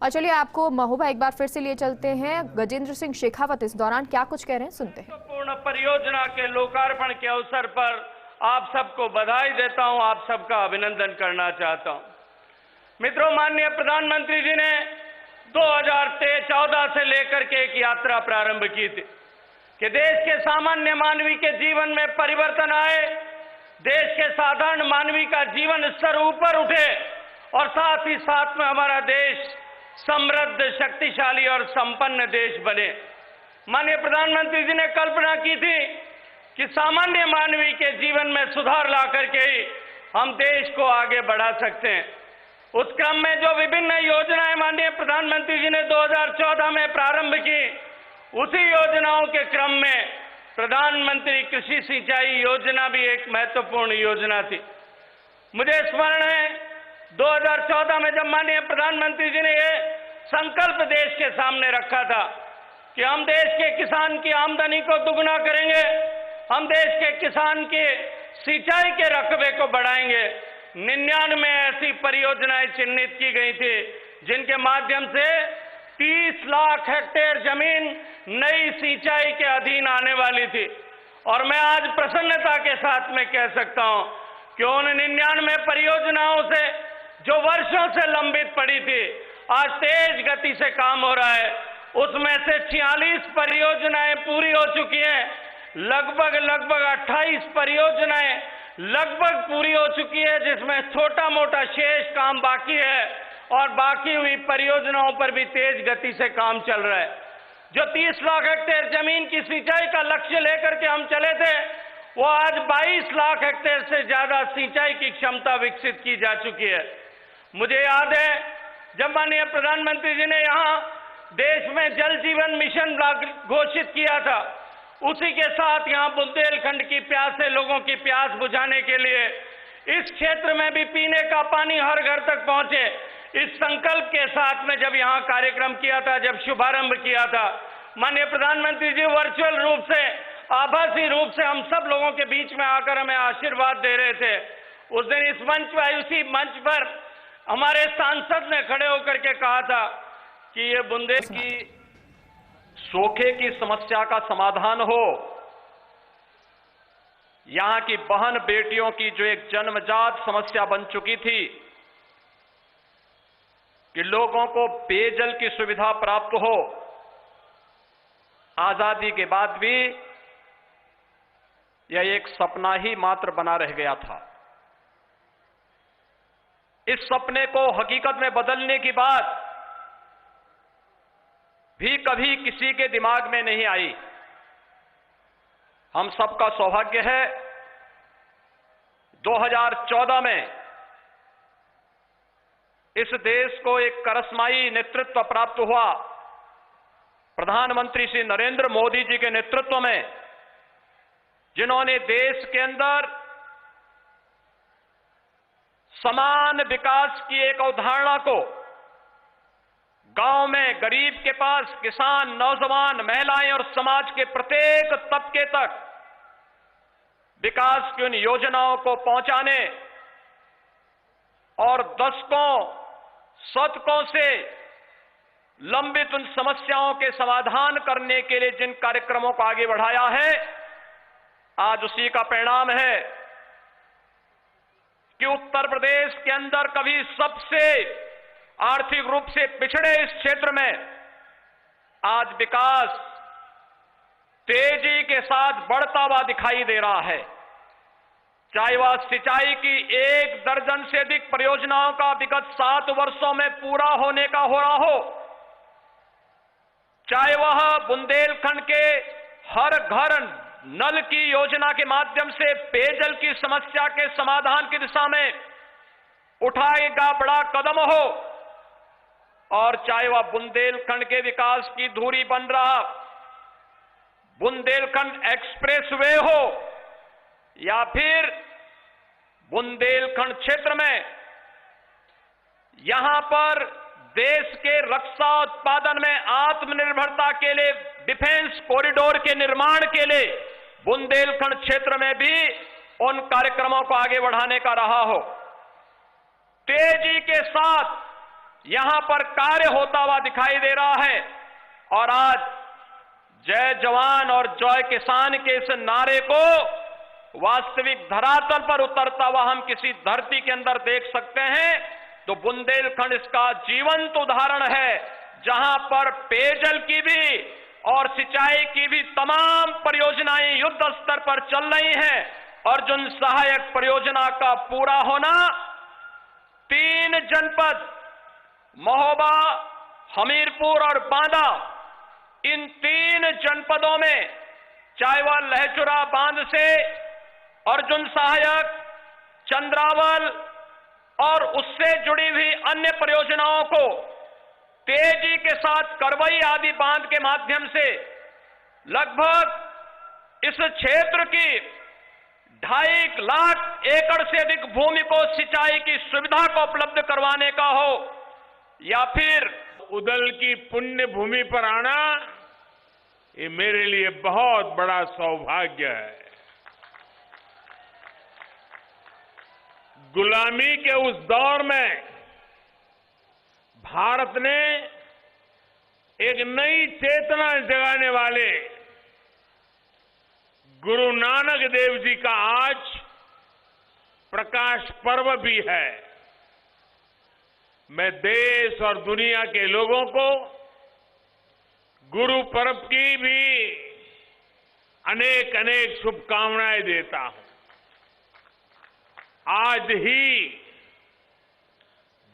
और चलिए आपको महोबा एक बार फिर से लिए चलते हैं। गजेंद्र सिंह शेखावत इस दौरान क्या कुछ कह रहे हैं, सुनते हैं। पूर्ण परियोजना के लोकार्पण के अवसर पर आप सबको बधाई देता हूं, आप सबका अभिनंदन करना चाहता हूं। मित्रों, माननीय प्रधानमंत्री जी ने 2014 से लेकर के एक यात्रा प्रारंभ की थी कि देश के सामान्य मानवी के जीवन में परिवर्तन आए, देश के साधारण मानवी का जीवन स्तर ऊपर उठे और साथ ही साथ में हमारा देश समृद्ध, शक्तिशाली और संपन्न देश बने। माननीय प्रधानमंत्री जी ने कल्पना की थी कि सामान्य मानवी के जीवन में सुधार ला करके ही हम देश को आगे बढ़ा सकते हैं। उस क्रम में जो विभिन्न योजनाएं माननीय प्रधानमंत्री जी ने 2014 में प्रारंभ की, उसी योजनाओं के क्रम में प्रधानमंत्री कृषि सिंचाई योजना भी एक महत्वपूर्ण योजना थी। मुझे स्मरण है 2014 में जब माननीय प्रधानमंत्री जी ने ये संकल्प देश के सामने रखा था कि हम देश के किसान की आमदनी को दुगना करेंगे, हम देश के किसान के सिंचाई के रकबे को बढ़ाएंगे। 99 ऐसी परियोजनाएं चिन्हित की गई थी जिनके माध्यम से 30 लाख हेक्टेयर जमीन नई सिंचाई के अधीन आने वाली थी। और मैं आज प्रसन्नता के साथ में कह सकता हूं कि उन 99 परियोजनाओं से जो वर्षों से लंबित पड़ी थी, आज तेज गति से काम हो रहा है। उसमें से 46 परियोजनाएं पूरी हो चुकी हैं, लगभग 28 परियोजनाएं लगभग पूरी हो चुकी है, जिसमें छोटा मोटा शेष काम बाकी है और बाकी हुई परियोजनाओं पर भी तेज गति से काम चल रहा है। जो 30 लाख हेक्टेयर जमीन की सिंचाई का लक्ष्य लेकर के हम चले थे, वो आज 22 लाख हेक्टेयर से ज्यादा सिंचाई की क्षमता विकसित की जा चुकी है। मुझे याद है जब माननीय प्रधानमंत्री जी ने यहां देश में जल जीवन मिशन घोषित किया था, उसी के साथ यहां बुंदेलखंड की प्यासे लोगों की प्यास बुझाने के लिए इस क्षेत्र में भी पीने का पानी हर घर तक पहुंचे, इस संकल्प के साथ में जब यहां कार्यक्रम किया था, जब शुभारंभ किया था, माननीय प्रधानमंत्री जी वर्चुअल रूप से, आभासी रूप से हम सब लोगों के बीच में आकर हमें आशीर्वाद दे रहे थे। उस दिन इस मंच पर, उसी मंच पर हमारे सांसद ने खड़े होकर के कहा था कि ये बुंदेल की सूखे की समस्या का समाधान हो, यहां की बहन बेटियों की जो एक जन्मजात समस्या बन चुकी थी कि लोगों को पेयजल की सुविधा प्राप्त हो, आजादी के बाद भी यह एक सपना ही मात्र बना रह गया था। इस सपने को हकीकत में बदलने की बात भी कभी किसी के दिमाग में नहीं आई। हम सबका सौभाग्य है 2014 में इस देश को एक करिश्माई नेतृत्व प्राप्त हुआ। प्रधानमंत्री श्री नरेंद्र मोदी जी के नेतृत्व में, जिन्होंने देश के अंदर समान विकास की एक अवधारणा को गांव में गरीब के पास, किसान, नौजवान, महिलाएं और समाज के प्रत्येक तबके तक विकास की उन योजनाओं को पहुंचाने और दशकों, शतकों से लंबित उन समस्याओं के समाधान करने के लिए जिन कार्यक्रमों को आगे बढ़ाया है, आज उसी का परिणाम है कि उत्तर प्रदेश के अंदर कभी सबसे आर्थिक रूप से पिछड़े इस क्षेत्र में आज विकास तेजी के साथ बढ़ता हुआ दिखाई दे रहा है। चाहे वह सिंचाई की 1 दर्जन से अधिक परियोजनाओं का विगत 7 वर्षों में पूरा होने का हो रहा हो, चाहे वह बुंदेलखंड के हर घर नल की योजना के माध्यम से पेयजल की समस्या के समाधान की दिशा में उठाएगा बड़ा कदम हो, और चाहे वह बुंदेलखंड के विकास की धुरी बन रहा बुंदेलखंड एक्सप्रेसवे हो, या फिर बुंदेलखंड क्षेत्र में यहां पर देश के रक्षा उत्पादन में आत्मनिर्भरता के लिए डिफेंस कॉरिडोर के निर्माण के लिए बुंदेलखंड क्षेत्र में भी उन कार्यक्रमों को आगे बढ़ाने का रहा हो। तेजी के साथ यहां पर कार्य होता हुआ दिखाई दे रहा है। और आज जय जवान और जय किसान के इस नारे को वास्तविक धरातल पर उतरता हुआ हम किसी धरती के अंदर देख सकते हैं तो बुंदेलखंड इसका जीवंत उदाहरण है, जहां पर पेयजल की भी और सिंचाई की भी तमाम परियोजनाएं युद्ध स्तर पर चल रही हैं। अर्जुन सहायक परियोजना का पूरा होना 3 जनपद महोबा, हमीरपुर और बांदा, इन 3 जनपदों में चाहे वह लहचुरा बांध से अर्जुन सहायक, चंद्रावल और उससे जुड़ी हुई अन्य परियोजनाओं को तेजी के साथ करवई आदि बांध के माध्यम से लगभग इस क्षेत्र की 2.5 लाख एकड़ से अधिक भूमि को सिंचाई की सुविधा को उपलब्ध करवाने का हो, या फिर उदल की पुण्य भूमि पर आना, ये मेरे लिए बहुत बड़ा सौभाग्य है। गुलामी के उस दौर में भारत ने एक नई चेतना जगाने वाले गुरु नानक देव जी का आज प्रकाश पर्व भी है। मैं देश और दुनिया के लोगों को गुरु पर्व की भी अनेक अनेक शुभकामनाएं देता हूं। आज ही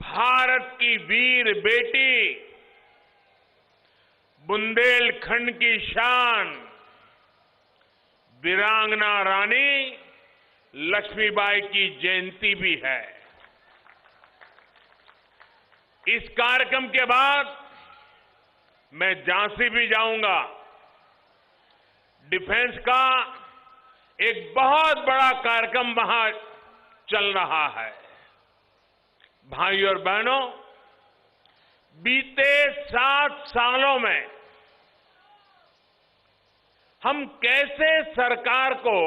भारत की वीर बेटी बुंदेलखंड की शान वीरांगना रानी लक्ष्मीबाई की जयंती भी है। इस कार्यक्रम के बाद मैं झांसी भी जाऊंगा। डिफेंस का एक बहुत बड़ा कार्यक्रम वहां चल रहा है। भाइयों और बहनों, बीते 7 सालों में हम कैसे सरकार को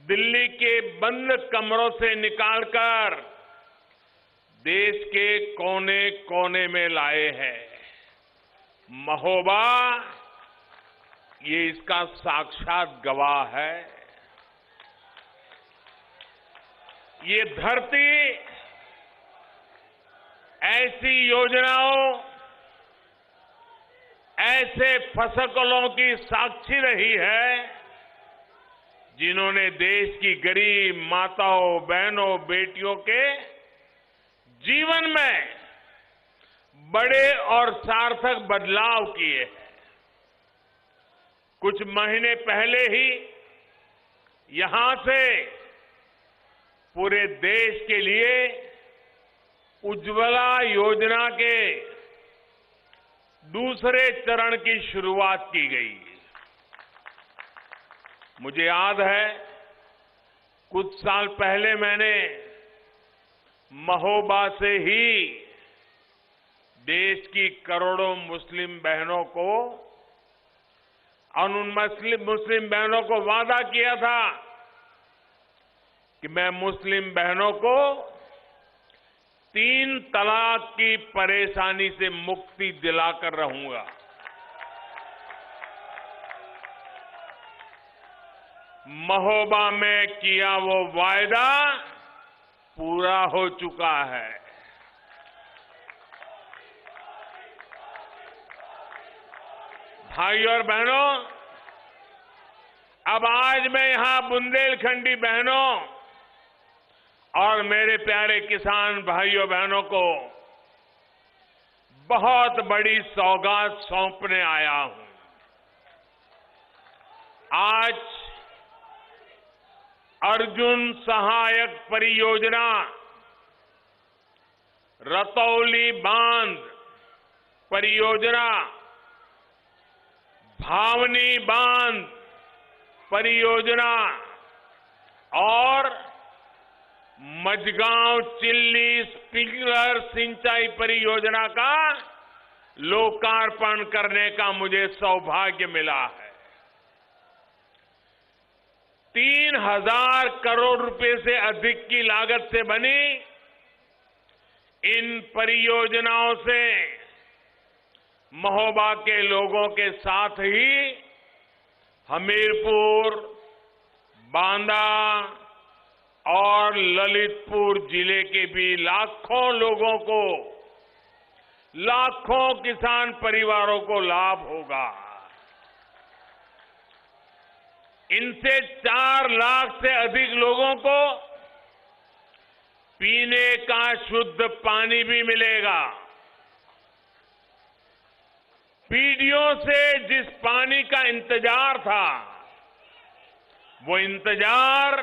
दिल्ली के बंद कमरों से निकालकर देश के कोने कोने में लाए हैं। महोबा ये इसका साक्षात गवाह है। ये धरती ऐसी योजनाओं, ऐसे फसलों की साक्षी रही है जिन्होंने देश की गरीब माताओं, बहनों, बेटियों के जीवन में बड़े और सार्थक बदलाव किए हैं। कुछ महीने पहले ही यहां से पूरे देश के लिए उज्ज्वला योजना के दूसरे चरण की शुरुआत की गई। मुझे याद है कुछ साल पहले मैंने महोबा से ही देश की करोड़ों मुस्लिम बहनों को और उन मुस्लिम बहनों को वादा किया था कि मैं मुस्लिम बहनों को 3 तलाक की परेशानी से मुक्ति दिलाकर रहूंगा। महोबा में किया वो वायदा पूरा हो चुका है। भाइयों और बहनों, अब आज मैं यहां बुंदेलखंडी बहनों और मेरे प्यारे किसान भाइयों बहनों को बहुत बड़ी सौगात सौंपने आया हूं। आज अर्जुन सहायक परियोजना, रतौली बांध परियोजना, भावनी बांध परियोजना और मझगांव चिल्ली स्प्रिंकलर सिंचाई परियोजना का लोकार्पण करने का मुझे सौभाग्य मिला है। 3000 करोड़ रुपए से अधिक की लागत से बनी इन परियोजनाओं से महोबा के लोगों के साथ ही हमीरपुर, बांदा और ललितपुर जिले के भी लाखों लोगों को, लाखों किसान परिवारों को लाभ होगा। इनसे 4 लाख से अधिक लोगों को पीने का शुद्ध पानी भी मिलेगा। पीढ़ियों से जिस पानी का इंतजार था, वो इंतजार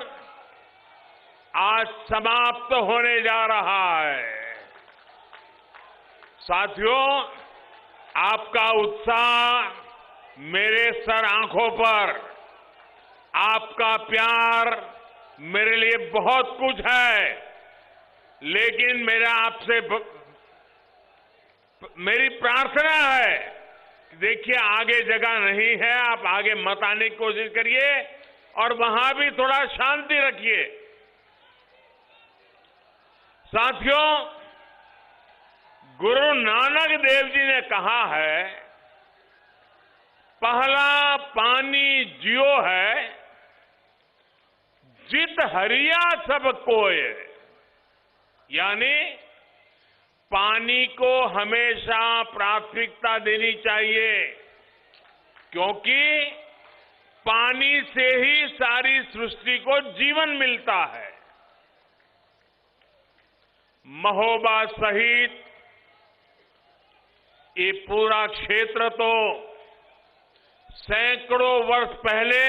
आज समाप्त होने जा रहा है। साथियों, आपका उत्साह मेरे सर आंखों पर, आपका प्यार मेरे लिए बहुत कुछ है, लेकिन मेरी प्रार्थना है कि देखिए आगे जगह नहीं है, आप आगे मत आने की कोशिश करिए और वहां भी थोड़ा शांति रखिए। साथियों, गुरु नानक देव जी ने कहा है, पहला पानी जियो है, जित हरिया सब कोय। यानी पानी को हमेशा प्राथमिकता देनी चाहिए, क्योंकि पानी से ही सारी सृष्टि को जीवन मिलता है। महोबा सहित ये पूरा क्षेत्र तो सैकड़ों वर्ष पहले